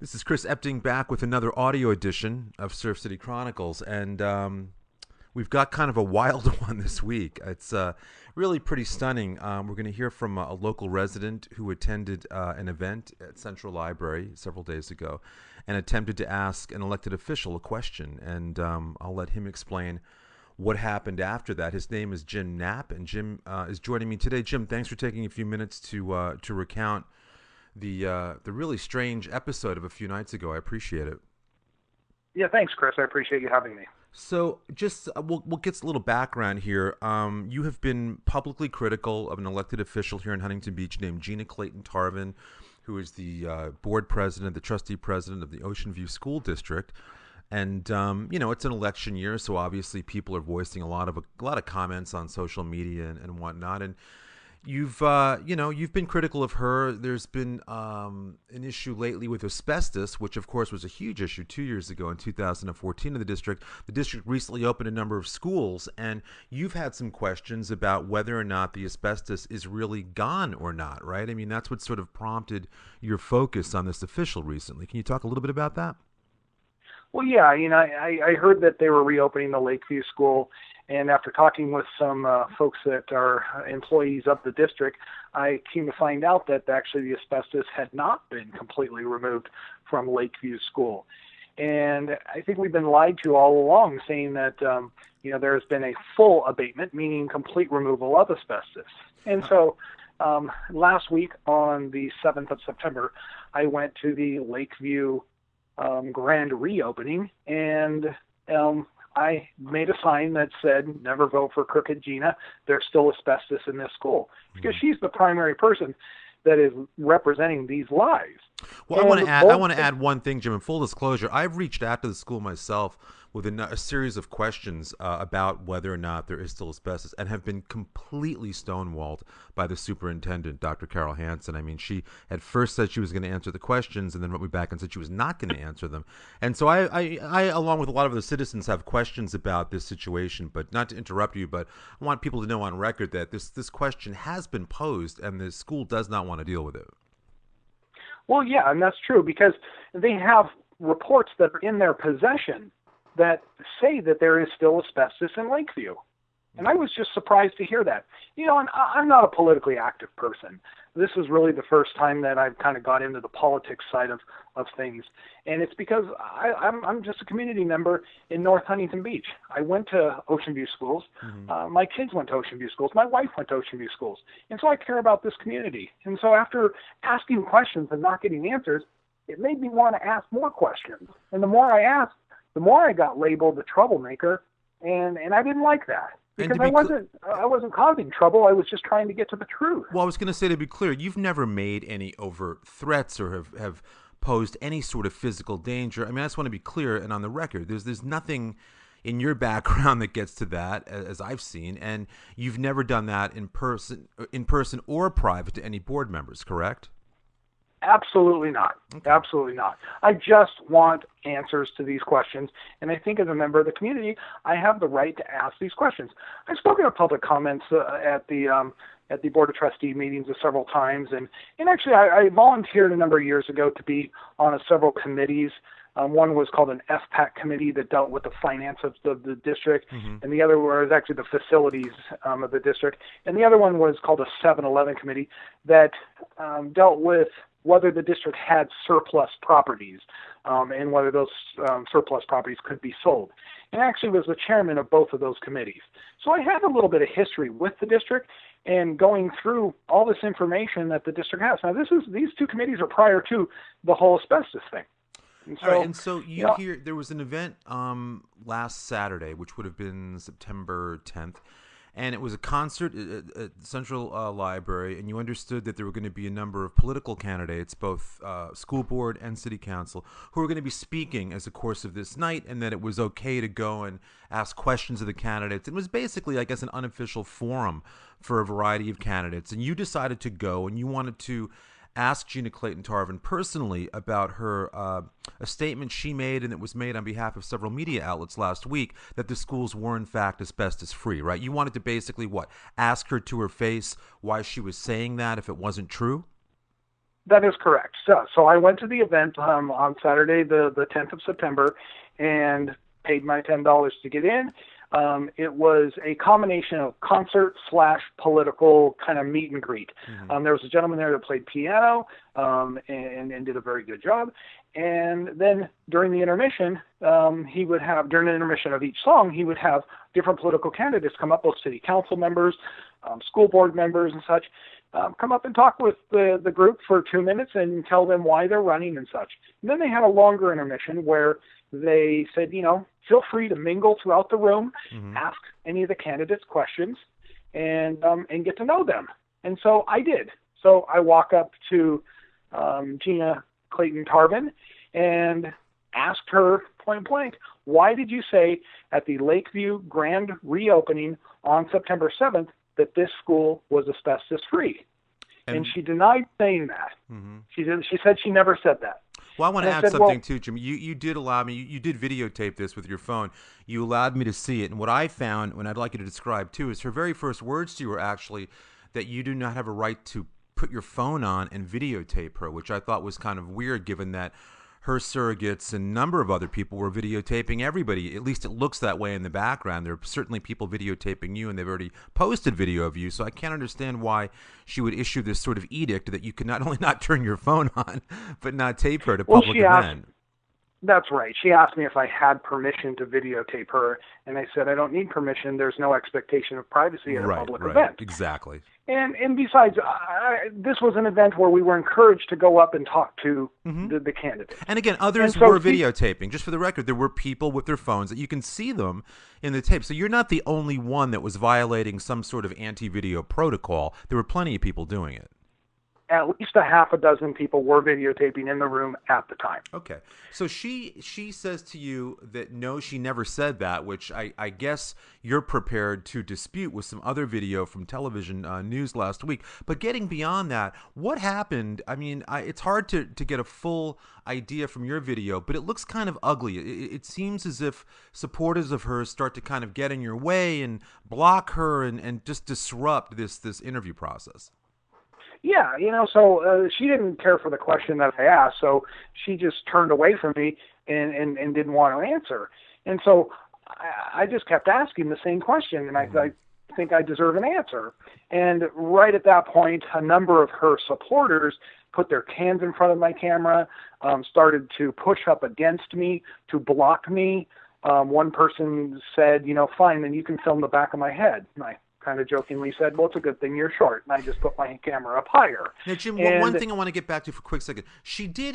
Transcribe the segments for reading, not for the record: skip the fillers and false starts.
This is Chris Epting back with another audio edition of Surf City Chronicles, and we've got kind of a wild one this week. It's really pretty stunning. We're going to hear from a local resident who attended an event at Central Library several days ago and attempted to ask an elected official a question, and I'll let him explain what happened after that. His name is Jim Knapp, and Jim is joining me today. Jim, thanks for taking a few minutes to recount the really strange episode of a few nights ago. I appreciate it. Yeah, thanks, Chris. I appreciate you having me. So, just we'll get a little background here. You have been publicly critical of an elected official here in Huntington Beach named Gina Clayton Tarvin, who is the board president, the trustee president of the Ocean View School District. And it's an election year, so obviously people are voicing a lot of comments on social media and whatnot. And you've been critical of her. There's been an issue lately with asbestos, which of course was a huge issue 2 years ago in 2014 in the district. The district recently opened a number of schools, and you've had some questions about whether or not the asbestos is really gone or not, right? I mean, that's what sort of prompted your focus on this official recently. Can you talk a little bit about that? Well, yeah, I heard that they were reopening the Lakeview School, and after talking with some folks that are employees of the district, I came to find out that actually the asbestos had not been completely removed from Lakeview School. And I think we've been lied to all along, saying that, there has been a full abatement, meaning complete removal of asbestos. And so last week on the 7th of September, I went to the Lakeview grand reopening, and I made a sign that said, "Never vote for Crooked Gina. There's still asbestos in this school," because she's the primary person that is representing these lies. Well, I want to add one thing, Jim. In full disclosure, I've reached out to the school myself with a series of questions about whether or not there is still asbestos, and have been completely stonewalled by the superintendent, Dr. Carol Hansen. I mean, she at first said she was going to answer the questions, and then wrote me back and said she was not going to answer them. And so I, along with a lot of other citizens, have questions about this situation. But not to interrupt you, but I want people to know on record that this question has been posed, and the school does not want to deal with it. Well, yeah, and that's true, because they have reports that are in their possession that say that there is still asbestos in Lakeview. And I was just surprised to hear that. And I'm not a politically active person. This is really the first time that I've kind of got into the politics side of things. And it's because I'm just a community member in North Huntington Beach. I went to Ocean View schools. Mm-hmm. My kids went to Ocean View schools. My wife went to Ocean View schools. And so I care about this community. And so after asking questions and not getting answers, it made me want to ask more questions. And the more I asked, the more I got labeled the troublemaker, and I didn't like that. Because I wasn't causing trouble. I was just trying to get to the truth. Well, I was going to say, to be clear, you've never made any overt threats or have posed any sort of physical danger. I mean, I just want to be clear and on the record. There's nothing in your background that gets to that, as I've seen, and you've never done that in person or private to any board members, correct? Absolutely not. Okay. Absolutely not. I just want answers to these questions, and I think as a member of the community, I have the right to ask these questions. I've spoken at public comments at the Board of Trustee meetings several times, and actually I volunteered a number of years ago to be on several committees. One was called an FPAC committee that dealt with the finance of the district, mm-hmm. and the other was actually the facilities of the district, and the other one was called a 7-Eleven committee that dealt with whether the district had surplus properties and whether those surplus properties could be sold. And actually was the chairman of both of those committees. So I have a little bit of history with the district and going through all this information that the district has. Now, these two committees are prior to the whole asbestos thing. And so, all right, and so you hear there was an event last Saturday, which would have been September 10th, and it was a concert at Central Library, and you understood that there were going to be a number of political candidates, both school board and city council, who were going to be speaking as a course of this night, and that it was okay to go and ask questions of the candidates. It was basically, I guess, an unofficial forum for a variety of candidates, and you decided to go, and you wanted to asked Gina Clayton Tarvin personally about her a statement she made, and it was made on behalf of several media outlets last week, that the schools were in fact asbestos free, right? You wanted to basically ask her to her face why she was saying that if it wasn't true? That is correct. So I went to the event on Saturday, the 10th of September, and paid my $10 to get in. It was a combination of concert / political kind of meet and greet. Mm-hmm. There was a gentleman there that played piano and did a very good job. And then during the intermission, during the intermission of each song, he would have different political candidates come up, both city council members, school board members and such, come up and talk with the group for 2 minutes and tell them why they're running and such. And then they had a longer intermission where they said, feel free to mingle throughout the room, mm-hmm. ask any of the candidates questions, and get to know them. And so I did. So I walk up to Gina, Clayton, Tarvin, and asked her point blank, why did you say at the Lakeview grand reopening on September 7th that this school was asbestos-free? And she denied saying that. Mm-hmm. She said she never said that. Well, I want to add something too, Jim. You did allow me, you did videotape this with your phone. You allowed me to see it. And what I found, and I'd like you to describe too, is her very first words to you were actually that you do not have a right to put your phone on and videotape her, which I thought was kind of weird given that her surrogates and a number of other people were videotaping everybody. At least it looks that way in the background. There are certainly people videotaping you, and they've already posted video of you. So I can't understand why she would issue this sort of edict that you could not only not turn your phone on, but not tape her at a public event. That's right. She asked me if I had permission to videotape her, and I said I don't need permission. There's no expectation of privacy at a public event. Exactly. And besides, this was an event where we were encouraged to go up and talk to mm-hmm. the candidates. And again, others were videotaping. Just for the record, there were people with their phones that you can see them in the tape. So you're not the only one that was violating some sort of anti-video protocol. There were plenty of people doing it. At least a half a dozen people were videotaping in the room at the time. Okay. So she says to you that no, she never said that, which I guess you're prepared to dispute with some other video from television news last week. But getting beyond that, what happened? I mean, it's hard to get a full idea from your video, but it looks kind of ugly. It seems as if supporters of hers start to kind of get in your way and block her and just disrupt this interview process. Yeah, so she didn't care for the question that I asked, so she just turned away from me and didn't want to answer. And so I just kept asking the same question, and I think I deserve an answer. And right at that point, a number of her supporters put their hands in front of my camera, started to push up against me to block me. One person said, fine, then you can film the back of my head. And I kind of jokingly said, well, it's a good thing you're short. And I just put my camera up higher. Now, Jim, one thing I want to get back to for a quick second. She did,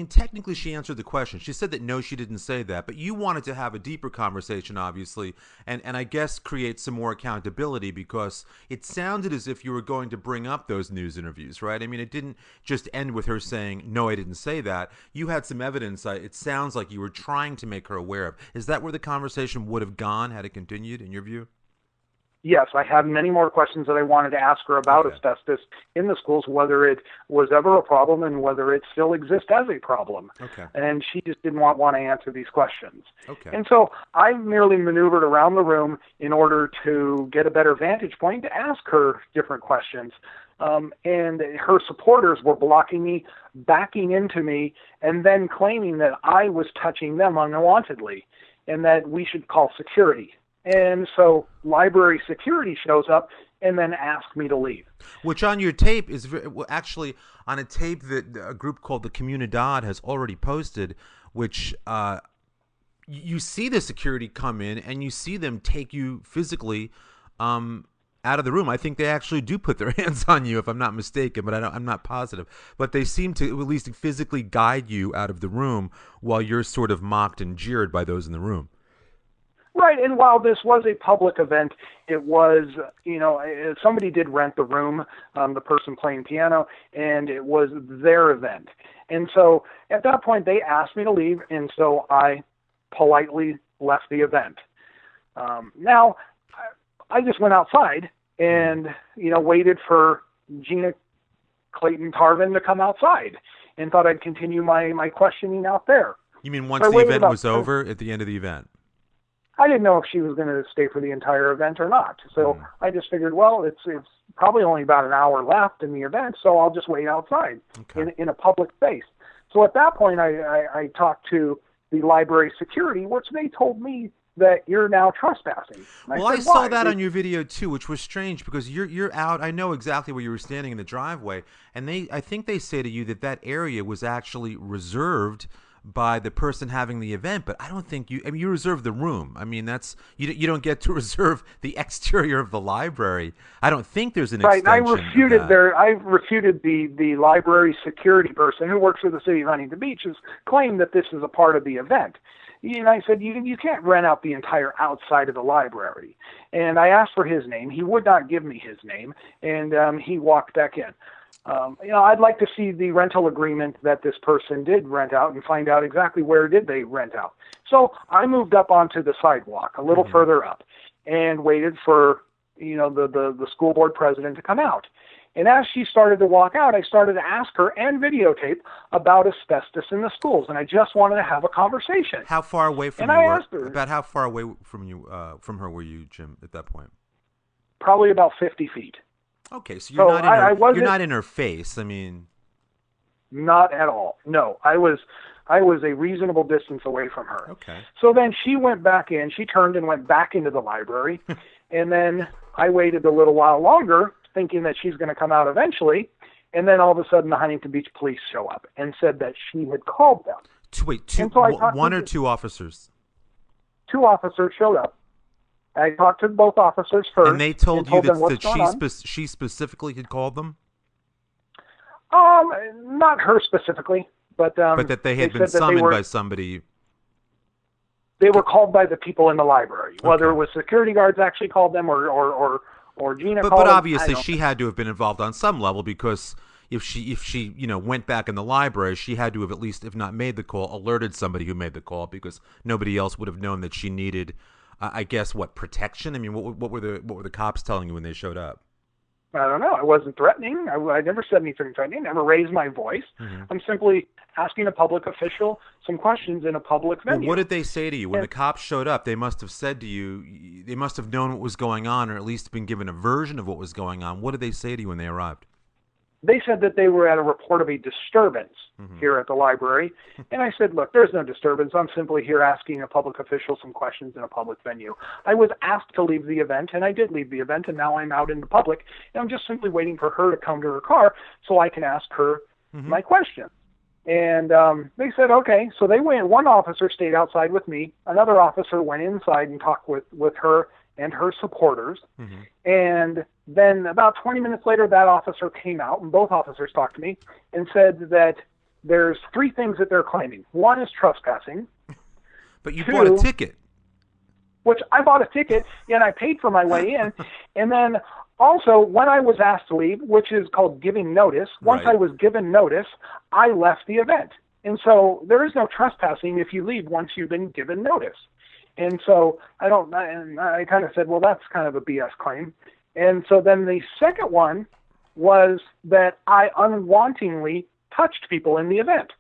technically she answered the question. She said that no, she didn't say that. But you wanted to have a deeper conversation, obviously, and I guess create some more accountability because it sounded as if you were going to bring up those news interviews, right? I mean, it didn't just end with her saying, no, I didn't say that. You had some evidence. It sounds like you were trying to make her aware of. Is that where the conversation would have gone had it continued, in your view? Yes, I had many more questions that I wanted to ask her about asbestos in the schools, whether it was ever a problem and whether it still exists as a problem. Okay. And she just didn't want to answer these questions. Okay. And so I merely maneuvered around the room in order to get a better vantage point to ask her different questions. And her supporters were blocking me, backing into me, and then claiming that I was touching them unwantedly and that we should call security. And so library security shows up and then asks me to leave. Which on your tape is actually on a tape that a group called the Comunidad has already posted, which you see the security come in and you see them take you physically out of the room. I think they actually do put their hands on you, if I'm not mistaken, but I'm not positive. But they seem to at least physically guide you out of the room while you're sort of mocked and jeered by those in the room. Right, and while this was a public event, it was, somebody did rent the room, the person playing piano, and it was their event. And so at that point, they asked me to leave, and so I politely left the event. Now, I just went outside and, waited for Gina, Clayton, Tarvin to come outside and thought I'd continue my questioning out there. You mean once the event was over, at the end of the event? I didn't know if she was going to stay for the entire event or not. So I just figured, well, it's probably only about an hour left in the event, so I'll just wait outside in a public space. So at that point, I talked to the library security, which they told me that you're now trespassing. Well, I saw that on your video too, which was strange because you're out. I know exactly where you were standing in the driveway, and I think they say to you that area was actually reserved by the person having the event, but I don't think you. I mean, you reserve the room. I mean, that's you don't get to reserve the exterior of the library. I don't think there's an extension. I refuted the library security person who works for the city of Huntington Beach's claim that this is a part of the event. And I said, you can't rent out the entire outside of the library. And I asked for his name. He would not give me his name, and he walked back in. I'd like to see the rental agreement that this person did rent out and find out exactly where did they rent out. So I moved up onto the sidewalk a little further up and waited for, the school board president to come out. And as she started to walk out, I started to ask her and videotape about asbestos in the schools, and I just wanted to have a conversation. How far away from you? I asked her about how far away from her were you, Jim, at that point? Probably about 50 feet. Okay, so you're not in her face. I mean, not at all. No, I was a reasonable distance away from her. Okay. So then she went back in. She turned and went back into the library, and then I waited a little while longer, thinking that she's going to come out eventually, and then all of a sudden the Huntington Beach police show up and said that she had called them. One or two officers? Two officers showed up. I talked to both officers first. And they told you that she specifically had called them? Not her specifically, but that they had been summoned by somebody. They were called by the people in the library, whether it was security guards actually called them or Gina called them. But obviously she had to have been involved on some level, because if she went back in the library, she had to have at least, if not made the call, alerted somebody who made the call, because nobody else would have known that she needed, I guess, protection? I mean, what were the cops telling you when they showed up? I don't know. I wasn't threatening. I never said anything threatening. I never raised my voice. Mm-hmm. I'm simply asking a public official some questions in a public venue. Well, what did they say to you? When the cops showed up, they must have said to you, they must have known what was going on, or at least been given a version of what was going on. What did they say to you when they arrived? They said that they were at a report of a disturbance here at the library. And I said, look, there's no disturbance. I'm simply here asking a public official some questions in a public venue. I was asked to leave the event, and I did leave the event, and now I'm out in the public. And I'm just simply waiting for her to come to her car so I can ask her my question. And they said, okay. So they went. One officer stayed outside with me. Another officer went inside and talked with her and her supporters. And then about 20 minutes later, that officer came out, and both officers talked to me and said that there's three things that they're claiming. One is trespassing. But you bought a ticket. Which I bought a ticket, and I paid for my way in. And then also, when I was asked to leave, which is called giving notice, once I was given notice, I left the event. And so there is no trespassing if you leave once you've been given notice. And so I kind of said, well, that's kind of a BS claim. And so then the second one was that I unwantingly touched people in the event.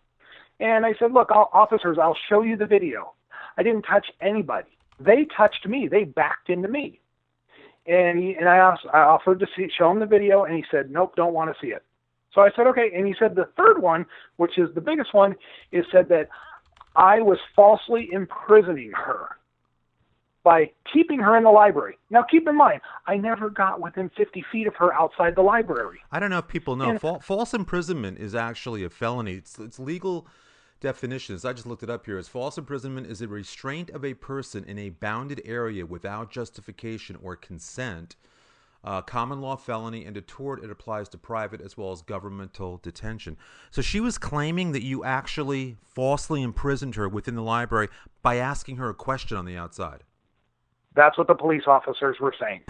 And I said, look, officers, I'll show you the video. I didn't touch anybody. They touched me. They backed into me. And I offered to show him the video, and he said, nope, don't want to see it. So I said, okay. And he said the third one, which is the biggest one, is said that I was falsely imprisoning her by keeping her in the library. Now, keep in mind, I never got within 50 feet of her outside the library. I don't know if people know. False imprisonment is actually a felony. It's legal definitions. I just looked it up here. As false imprisonment is a restraint of a person in a bounded area without justification or consent. Common law felony, and a tort, it applies to private as well as governmental detention. So she was claiming that you actually falsely imprisoned her within the library by asking her a question on the outside. That's what the police officers were saying.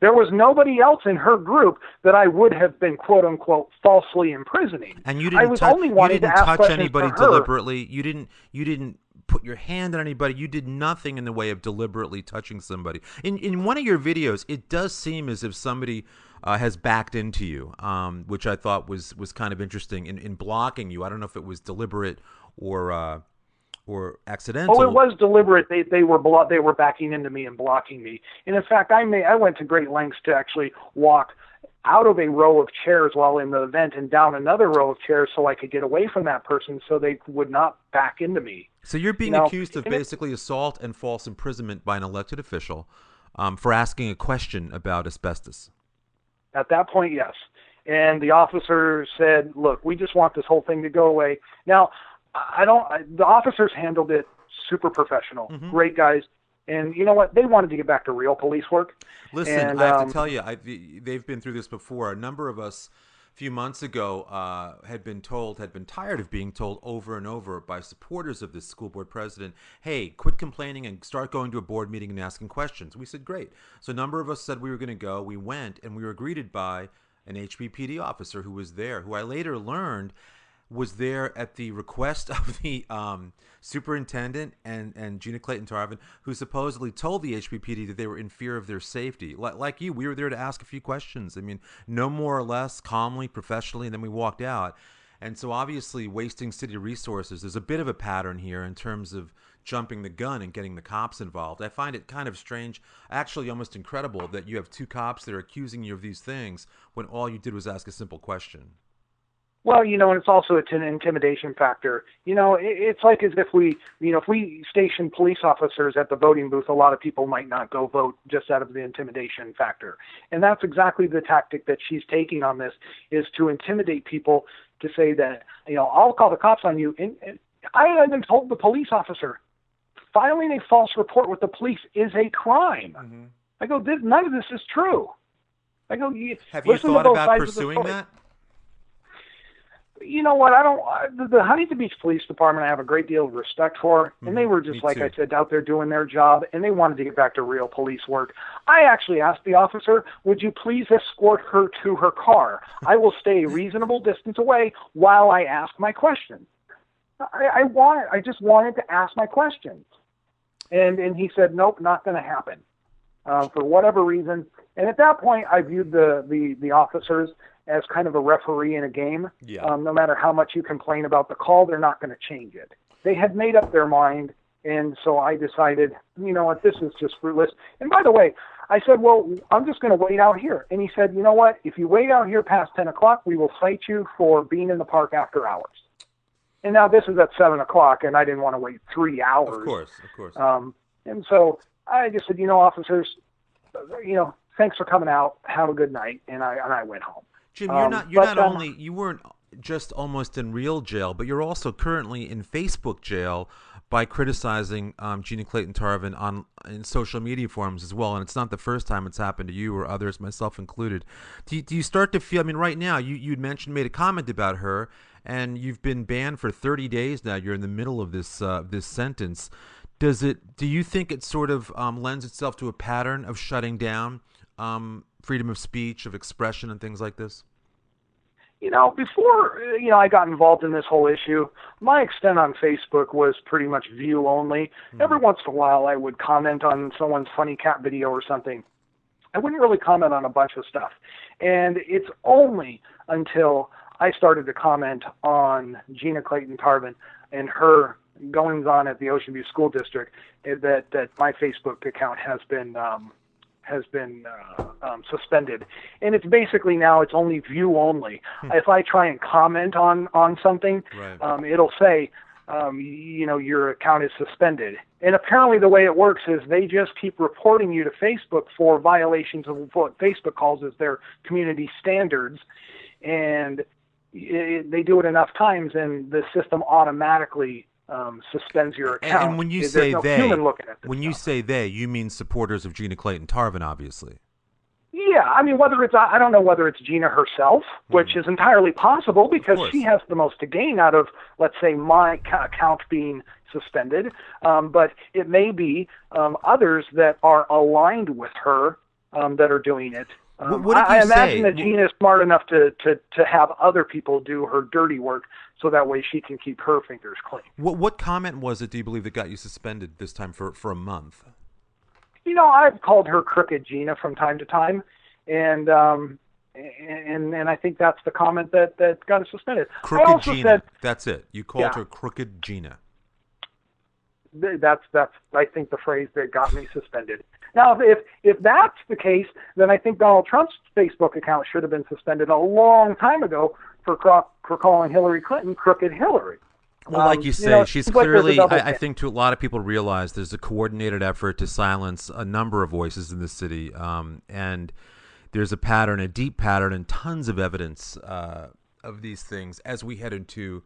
There was nobody else in her group that I would have been, quote unquote, falsely imprisoning. And you didn't touch anybody deliberately. You didn't put your hand on anybody. You did nothing in the way of deliberately touching somebody. In one of your videos, it does seem as if somebody has backed into you, which I thought was kind of interesting in blocking you. I don't know if it was deliberate or or accidental. Oh, it was deliberate. They were backing into me and blocking me. And in fact, I went to great lengths to actually walk out of a row of chairs while in the event and down another row of chairs so I could get away from that person so they would not back into me. So you're being accused of basically assault and false imprisonment by an elected official for asking a question about asbestos. At that point, yes. And the officer said, "Look, we just want this whole thing to go away." Now, the officers handled it super professional, great guys. And you know what? They wanted to get back to real police work. Listen, and, I have to tell you, they've been through this before. A number of us a few months ago had been tired of being told over and over by supporters of this school board president, hey, quit complaining and start going to a board meeting and asking questions. We said, great. So a number of us said we were going to go. We went, and we were greeted by an HBPD officer who was there, who I later learned was there at the request of the superintendent and Gina Clayton Tarvin, who supposedly told the HBPD that they were in fear of their safety. Like you, we were there to ask a few questions. I mean, no more or less, calmly, professionally, and then we walked out. And so obviously wasting city resources, there's a bit of a pattern here in terms of jumping the gun and getting the cops involved. I find it kind of strange, actually almost incredible, that you have two cops that are accusing you of these things when all you did was ask a simple question. Well, and it's also an intimidation factor. It's like as if if we station police officers at the voting booth, a lot of people might not go vote just out of the intimidation factor. And that's exactly the tactic that she's taking on this, is to intimidate people, to say that, I'll call the cops on you. And I even told the police officer, filing a false report with the police is a crime. Mm-hmm. I go, none of this is true. I go, have you thought about pursuing that? You know what? The Huntington Beach Police Department I have a great deal of respect for, and they were just, like I said, out there doing their job, and they wanted to get back to real police work. I actually asked the officer, would you please escort her to her car? I will stay a reasonable distance away while I ask my questions. I just wanted to ask my questions. And he said, nope, not going to happen, for whatever reason. And at that point, I viewed the officers as kind of a referee in a game. Yeah. No matter how much you complain about the call, they're not going to change it. They had made up their mind, and so I decided, you know what, this is just fruitless. And by the way, I said, well, I'm just going to wait out here. And he said, you know what, if you wait out here past 10 o'clock, we will cite you for being in the park after hours. And now this is at 7 o'clock, and I didn't want to wait 3 hours. Of course. And so I just said, officers, thanks for coming out. Have a good night. And I went home. Jim, you weren't just almost in real jail, but you're also currently in Facebook jail by criticizing Gina Clayton Tarvin in social media forums as well. And it's not the first time it's happened to you or others, myself included. Do you start to feel, right now, you'd made a comment about her, and you've been banned for 30 days now. You're in the middle of this sentence. Do you think it sort of lends itself to a pattern of shutting down freedom of speech, of expression, and things like this? Before, I got involved in this whole issue, my extent on Facebook was pretty much view only. Mm-hmm. Every once in a while, I would comment on someone's funny cat video or something. I wouldn't really comment on a bunch of stuff. And it's only until I started to comment on Gina Clayton Tarvin and her goings on at the Ocean View School District that my Facebook account has been suspended. And it's basically now it's only view only. If I try and comment on something, right, it'll say, your account is suspended. And apparently the way it works is they just keep reporting you to Facebook for violations of what Facebook calls as their community standards. And they do it enough times, and the system automatically suspends your account. And when you say they, you mean supporters of Gina Clayton Tarvin, obviously. Yeah, I don't know whether it's Gina herself, which is entirely possible because she has the most to gain out of, let's say, my account being suspended. But it may be others that are aligned with her that are doing it. I imagine that Gina is smart enough to have other people do her dirty work so that way she can keep her fingers clean. What comment was it, do you believe, that got you suspended this time for a month? I've called her Crooked Gina from time to time, and I think that's the comment that got us suspended. Crooked Gina. That's it. You called her Crooked Gina. That's I think the phrase that got me suspended. Now, if that's the case, then I think Donald Trump's Facebook account should have been suspended a long time ago for calling Hillary Clinton Crooked Hillary. Well, like you say, she's clearly, I think to a lot of people realize there's a coordinated effort to silence a number of voices in the city. And there's a pattern, a deep pattern, and tons of evidence of these things as we head into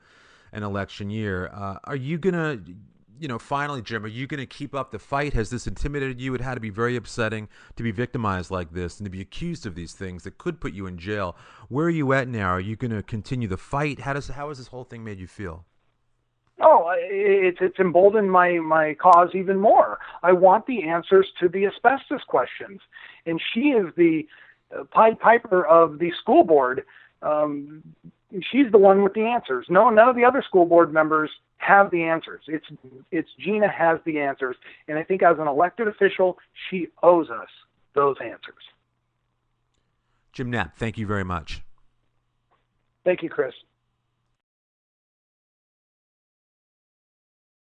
an election year. Are you going to, finally, Jim, are you going to keep up the fight? Has this intimidated you? It had to be very upsetting to be victimized like this and to be accused of these things that could put you in jail. Where are you at now? Are you going to continue the fight? How has this whole thing made you feel? Oh, it's emboldened my cause even more. I want the answers to the asbestos questions. And she is the Pied Piper of the school board. She's the one with the answers. No, none of the other school board members have the answers. It's Gina has the answers. And I think as an elected official, she owes us those answers. Jim Knapp, thank you very much. Thank you, Chris.